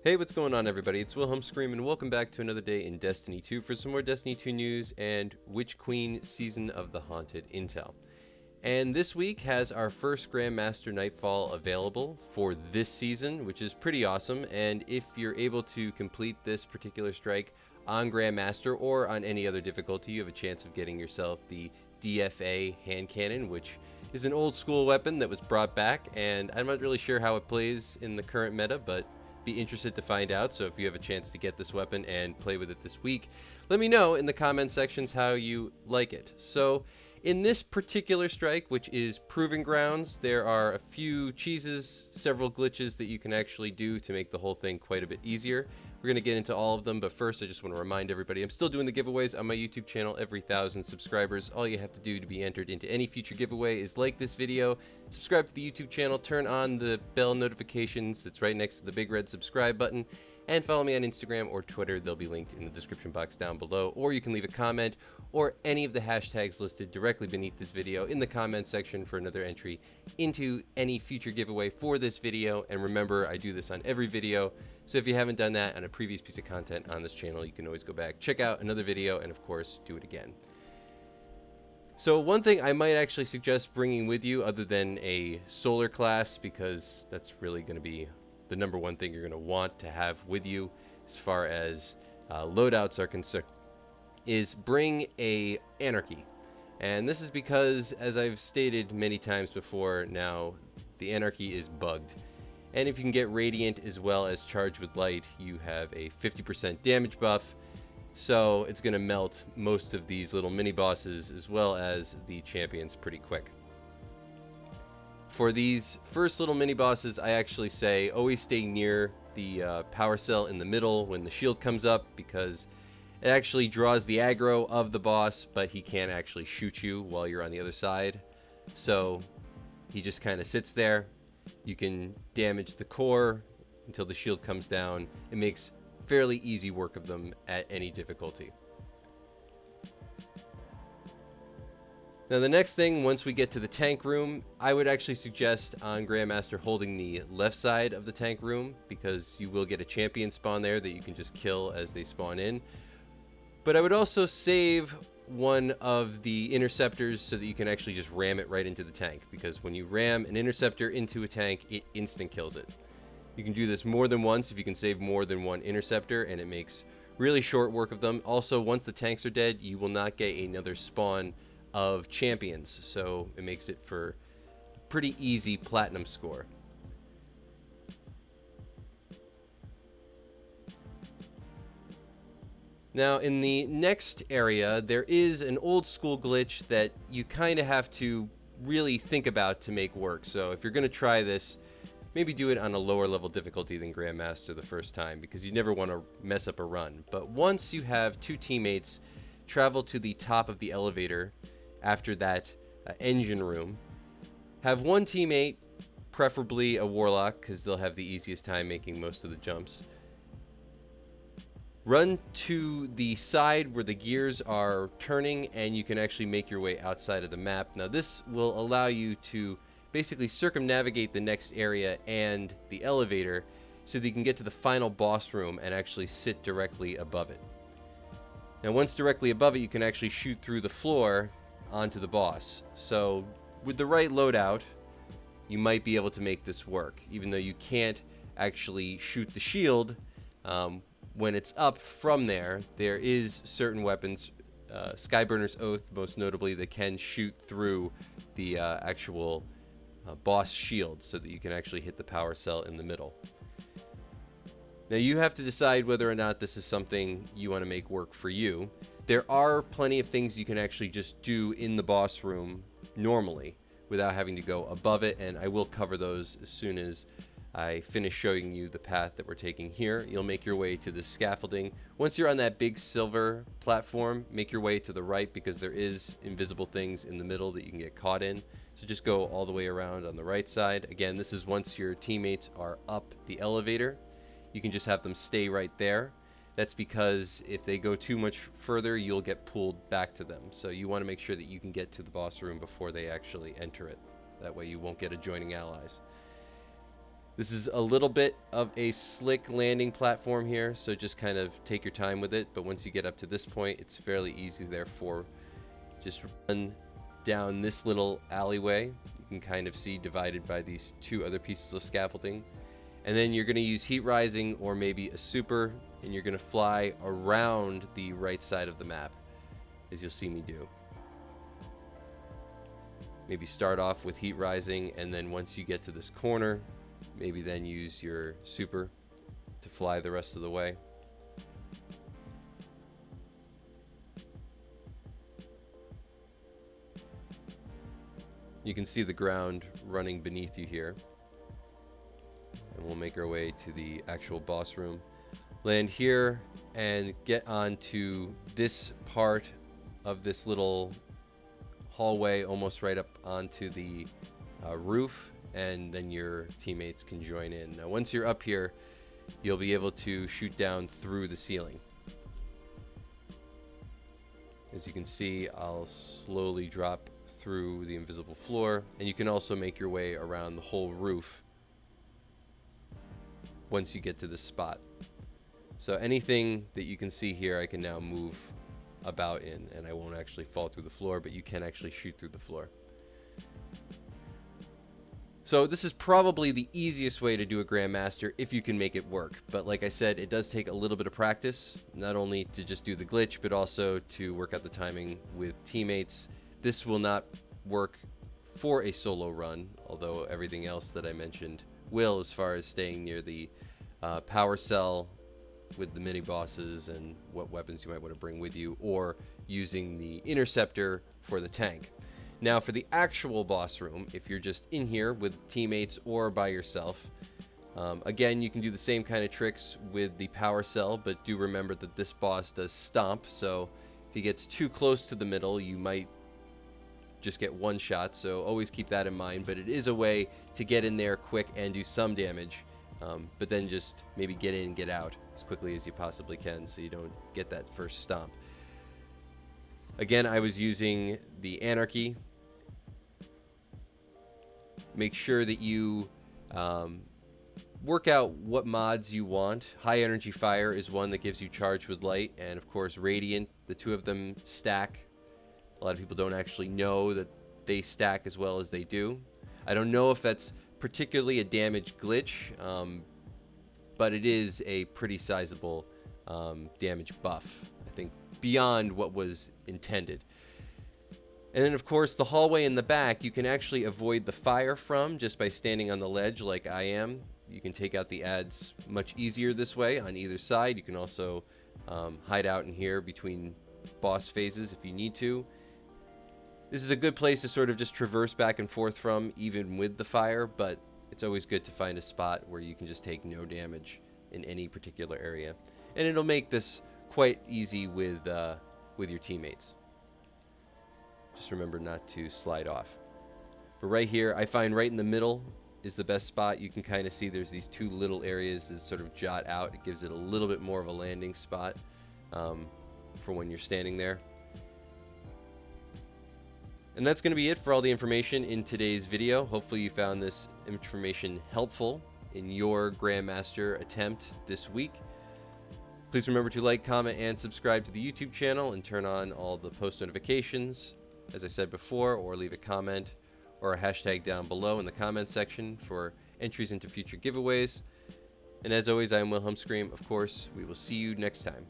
Hey, what's going on, everybody? It's Wilhelm Scream, and welcome back to another day in Destiny 2 for some more Destiny 2 news and Witch Queen Season of the Haunted intel. And this week has our first Grandmaster Nightfall available for this season, which is pretty awesome. And if you're able to complete this particular strike on Grandmaster or on any other difficulty, you have a chance of getting yourself the DFA hand cannon, which is an old school weapon that was brought back. And I'm not really sure how it plays in the current meta, but be interested to find out. So if you have a chance to get this weapon and play with it this week, let me know in the comment sections how you like it. So in this particular strike, which is Proving Grounds, there are a few cheeses, several glitches that you can actually do to make the whole thing quite a bit easier. We're going to get into all of them, but first I just want to remind everybody I'm still doing the giveaways on my YouTube channel every 1,000 subscribers. All you have to do to be entered into any future giveaway is like this video, subscribe to the YouTube channel, turn on the bell notifications that's right next to the big red subscribe button, and follow me on Instagram or Twitter. They'll be linked in the description box down below, or you can leave a comment or any of the hashtags listed directly beneath this video in the comment section for another entry into any future giveaway for this video. And remember, I do this on every video, so if you haven't done that on a previous piece of content on this channel, you can always go back, check out another video, and of course, do it again. So one thing I might actually suggest bringing with you, other than a solar class, because that's really going to be the number one thing you're going to want to have with you as far as loadouts are concerned, is bring a Anarchy. And this is because, as I've stated many times before now, the Anarchy is bugged. And if you can get Radiant as well as Charged with Light, you have a 50% damage buff. So it's going to melt most of these little mini bosses as well as the champions pretty quick. For these first little mini bosses, I actually say always stay near the power cell in the middle when the shield comes up, because it actually draws the aggro of the boss, but he can't actually shoot you while you're on the other side. So he just kind of sits there. You can damage the core until the shield comes down. It makes fairly easy work of them at any difficulty. Now the next thing, once we get to the tank room, I would actually suggest on Grandmaster holding the left side of the tank room, because you will get a champion spawn there that you can just kill as they spawn in. But I would also save one of the interceptors so that you can actually just ram it right into the tank, because when you ram an interceptor into a tank, it instant kills it. You can do this more than once if you can save more than one interceptor, and it makes really short work of them. Also, once the tanks are dead, you will not get another spawn of champions, so it makes it for a pretty easy platinum score. Now in the next area, there is an old school glitch that you kind of have to really think about to make work. So if you're going to try this, maybe do it on a lower level difficulty than Grandmaster the first time, because you never want to mess up a run. But once you have two teammates travel to the top of the elevator after that engine room, have one teammate, preferably a warlock, because they'll have the easiest time making most of the jumps, run to the side where the gears are turning, and you can actually make your way outside of the map. Now this will allow you to basically circumnavigate the next area and the elevator so that you can get to the final boss room and actually sit directly above it. Now once directly above it, you can actually shoot through the floor onto the boss. So with the right loadout, you might be able to make this work, even though you can't actually shoot the shield. When it's up from there, there is certain weapons, Skyburner's Oath most notably, that can shoot through the actual boss shield so that you can actually hit the power cell in the middle. Now you have to decide whether or not this is something you want to make work for you. There are plenty of things you can actually just do in the boss room normally without having to go above it, and I will cover those as soon as I finish showing you the path that we're taking here. You'll make your way to the scaffolding. Once you're on that big silver platform, make your way to the right, because there is invisible things in the middle that you can get caught in. So just go all the way around on the right side. Again, this is once your teammates are up the elevator. You can just have them stay right there. That's because if they go too much further, you'll get pulled back to them. So you want to make sure that you can get to the boss room before they actually enter it. That way you won't get adjoining allies. This is a little bit of a slick landing platform here, so just kind of take your time with it. But once you get up to this point, it's fairly easy. Therefore, just run down this little alleyway. You can kind of see divided by these two other pieces of scaffolding. And then you're going to use heat rising or maybe a super, and you're going to fly around the right side of the map, as you'll see me do. Maybe start off with heat rising, and then once you get to this corner, maybe then use your super to fly the rest of the way. You can see the ground running beneath you here. And we'll make our way to the actual boss room. Land here and get onto this part of this little hallway, almost right up onto the roof, and then your teammates can join in. Now once you're up here, you'll be able to shoot down through the ceiling. As you can see, I'll slowly drop through the invisible floor, and you can also make your way around the whole roof once you get to this spot. So anything that you can see here, I can now move about in, and I won't actually fall through the floor, but you can actually shoot through the floor. So this is probably the easiest way to do a Grandmaster if you can make it work. But like I said, it does take a little bit of practice, not only to just do the glitch, but also to work out the timing with teammates. This will not work for a solo run, although everything else that I mentioned will, as far as staying near the power cell with the mini bosses and what weapons you might want to bring with you, or using the interceptor for the tank. Now for the actual boss room, if you're just in here with teammates or by yourself, again, you can do the same kind of tricks with the power cell, but do remember that this boss does stomp, so if he gets too close to the middle, you might just get one shot, so always keep that in mind. But it is a way to get in there quick and do some damage, but then just maybe get in and get out as quickly as you possibly can, so you don't get that first stomp. Again, I was using the Anarchy. Make sure that you work out what mods you want. High Energy Fire is one that gives you Charged with Light, and of course Radiant. The two of them stack. A lot of people don't actually know that they stack as well as they do. I don't know if that's particularly a damage glitch, but it is a pretty sizable damage buff, I think, beyond what was intended. And then of course the hallway in the back, you can actually avoid the fire from just by standing on the ledge like I am. You can take out the ads much easier this way on either side. You can also hide out in here between boss phases if you need to. This is a good place to sort of just traverse back and forth from, even with the fire, but it's always good to find a spot where you can just take no damage in any particular area. And it'll make this quite easy with your teammates. Just remember not to slide off. But right here, I find right in the middle is the best spot. You can kind of see there's these two little areas that sort of jot out. It gives it a little bit more of a landing spot for when you're standing there. And that's going to be it for all the information in today's video. Hopefully you found this information helpful in your Grandmaster attempt this week. Please remember to like, comment, and subscribe to the YouTube channel, and turn on all the post notifications, as I said before, or leave a comment or a hashtag down below in the comment section for entries into future giveaways. And as always, I am Wilhelm Scream. Of course, we will see you next time.